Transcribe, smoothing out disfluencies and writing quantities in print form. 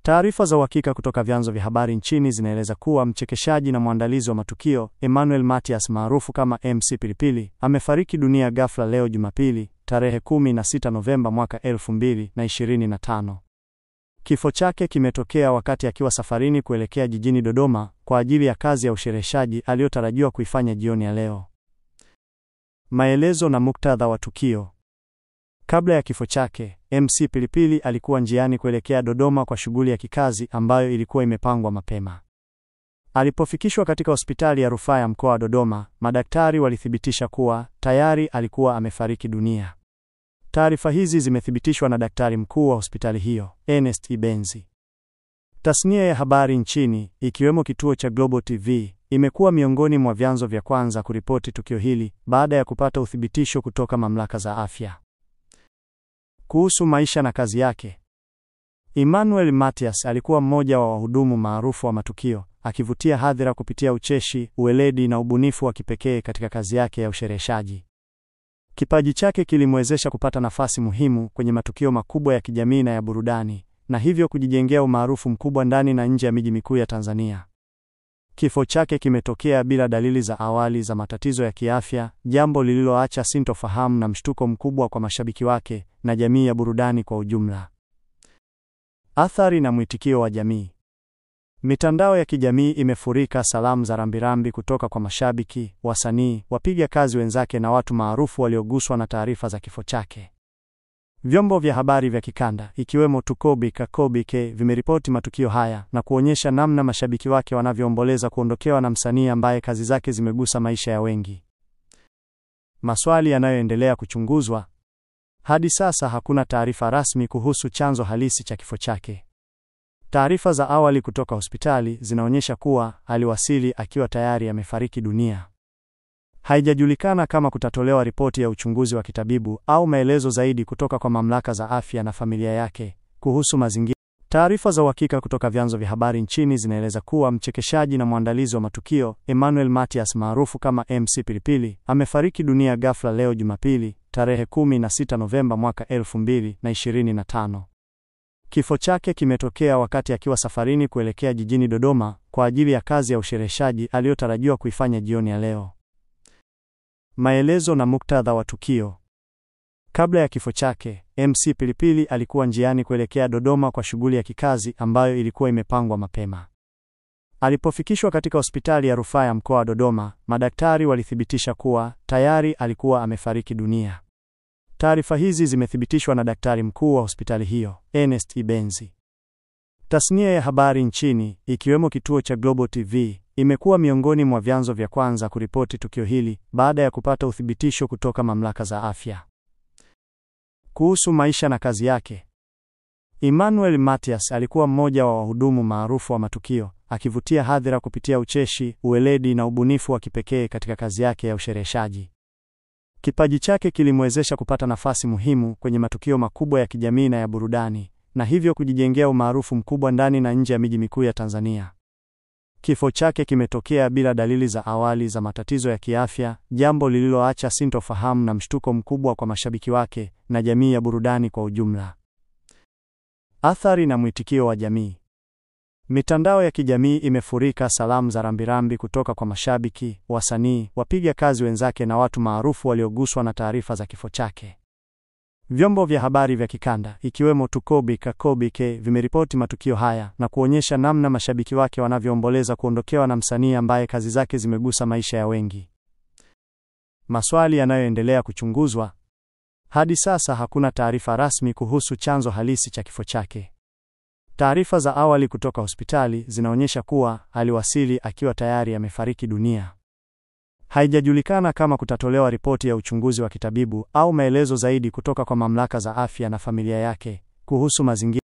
Taarifa za uhakika kutoka vyanzo vya habari nchini zinaeleza kuwa mchekeshaji na mwandalizi wa matukio Emmanuel Matias maarufu kama MC Pilipili amefariki dunia ghafla leo Jumapili, tarehe 16 Novemba mwaka 2025. Kifo chake kimetokea wakati akiwa safarini kuelekea jijini Dodoma kwa ajili ya kazi ya ushereheshaji aliyotarajiwa kuifanya jioni ya leo. Maelezo na muktadha wa tukio. Kabla ya kifo chake, MC Pilipili alikuwa njiani kuelekea Dodoma kwa shughuli ya kikazi ambayo ilikuwa imepangwa mapema. Alipofikishwa katika hospitali ya rufaa ya mkoa wa Dodoma, madaktari walithibitisha kuwa tayari alikuwa amefariki dunia. Taarifa hizi zimethibitishwa na daktari mkuu wa hospitali hiyo, Ernest Ibenzi. Tasnia ya habari nchini, ikiwemo kituo cha Global TV, imekuwa miongoni mwa vyanzo vya kwanza kuripoti tukio hili baada ya kupata uthibitisho kutoka mamlaka za afya. Kuhusu maisha na kazi yake. Emmanuel Matias alikuwa mmoja wa wahudumu maarufu wa matukio, akivutia hadhira kupitia ucheshi, uweledi na ubunifu wa kipekee katika kazi yake ya ushereheshaji. Kipaji chake kilimwezesha kupata nafasi muhimu kwenye matukio makubwa ya kijamii na ya burudani, na hivyo kujijengea umaarufu mkubwa ndani na nje ya miji mikuu ya Tanzania. Kifo chake kimetokea bila dalili za awali za matatizo ya kiafya, jambo lililoacha sintofahamu na mshtuko mkubwa kwa mashabiki wake na jamii ya burudani kwa ujumla. Athari na mwitikio wa jamii. Mitandao ya kijamii imefurika salamu za rambirambi kutoka kwa mashabiki, wasanii, wapiga kazi wenzake na watu maarufu walioguswa na taarifa za kifo chake. Vyombo vya habari vya kikanda, ikiwemo Tukobike, vimeripoti matukio haya na kuonyesha namna mashabiki wake wanavyoomboleza kuondokewa na msanii ambaye kazi zake zimegusa maisha ya wengi. Maswali yanayoendelea kuchunguzwa. Hadi sasa hakuna taarifa rasmi kuhusu chanzo halisi cha kifo chake. Taarifa za awali kutoka hospitali zinaonyesha kuwa aliwasili akiwa tayari amefariki dunia. Haijajulikana kama kutatolewa ripoti ya uchunguzi wa kitabibu au maelezo zaidi kutoka kwa mamlaka za afya na familia yake kuhusu mazingira. Taarifa za uhakika kutoka vyanzo vya habari nchini zinaeleza kuwa mchekeshaji na mwandalizi wa matukio Emmanuel Matias maarufu kama MC Pilipili amefariki dunia ghafla leo Jumapili, tarehe 16 Novemba mwaka 2025. Kifo chake kimetokea wakati akiwa safarini kuelekea jijini Dodoma kwa ajili ya kazi ya ushereheshaji aliyotarajiwa kuifanya jioni ya leo. Maelezo na muktadha wa tukio. Kabla ya kifo chake, MC Pilipili alikuwa njiani kuelekea Dodoma kwa shughuli ya kikazi ambayo ilikuwa imepangwa mapema. Alipofikishwa katika hospitali ya rufaa ya mkoa wa Dodoma, madaktari walithibitisha kuwa tayari alikuwa amefariki dunia. Taarifa hizi zimethibitishwa na daktari mkuu wa hospitali hiyo, Ernest Ibenzi. Tasnia ya habari nchini, ikiwemo kituo cha Global TV, imekuwa miongoni mwa vyanzo vya kwanza kuripoti tukio hili baada ya kupata uthibitisho kutoka mamlaka za afya. Kuhusu maisha na kazi yake. Emmanuel Matias alikuwa mmoja wa wahudumu maarufu wa matukio, akivutia hadhira kupitia ucheshi, uweledi na ubunifu wa kipekee katika kazi yake ya ushereheshaji. Kipaji chake kilimwezesha kupata nafasi muhimu kwenye matukio makubwa ya kijamii na ya burudani, na hivyo kujijengea umaarufu mkubwa ndani na nje ya miji mikuu ya Tanzania. Kifo chake kimetokea bila dalili za awali za matatizo ya kiafya, jambo lililoacha sintofahamu na mshtuko mkubwa kwa mashabiki wake na jamii ya burudani kwa ujumla. Athari na mwitikio wa jamii. Mitandao ya kijamii imefurika salamu za rambirambi kutoka kwa mashabiki, wasanii, wapiga kazi wenzake na watu maarufu walioguswa na taarifa za kifo chake. Vyombo vya habari vya kikanda, ikiwemo Tukobike, vimeripoti matukio haya na kuonyesha namna mashabiki wake wanavyoomboleza kuondokewa na msanii ambaye kazi zake zimegusa maisha ya wengi. Maswali yanayoendelea kuchunguzwa. Hadi sasa hakuna taarifa rasmi kuhusu chanzo halisi cha kifo chake. Taarifa za awali kutoka hospitali zinaonyesha kuwa aliwasili akiwa tayari amefariki dunia. Haijajulikana kama kutatolewa ripoti ya uchunguzi wa kitabibu au maelezo zaidi kutoka kwa mamlaka za afya na familia yake kuhusu mazingira.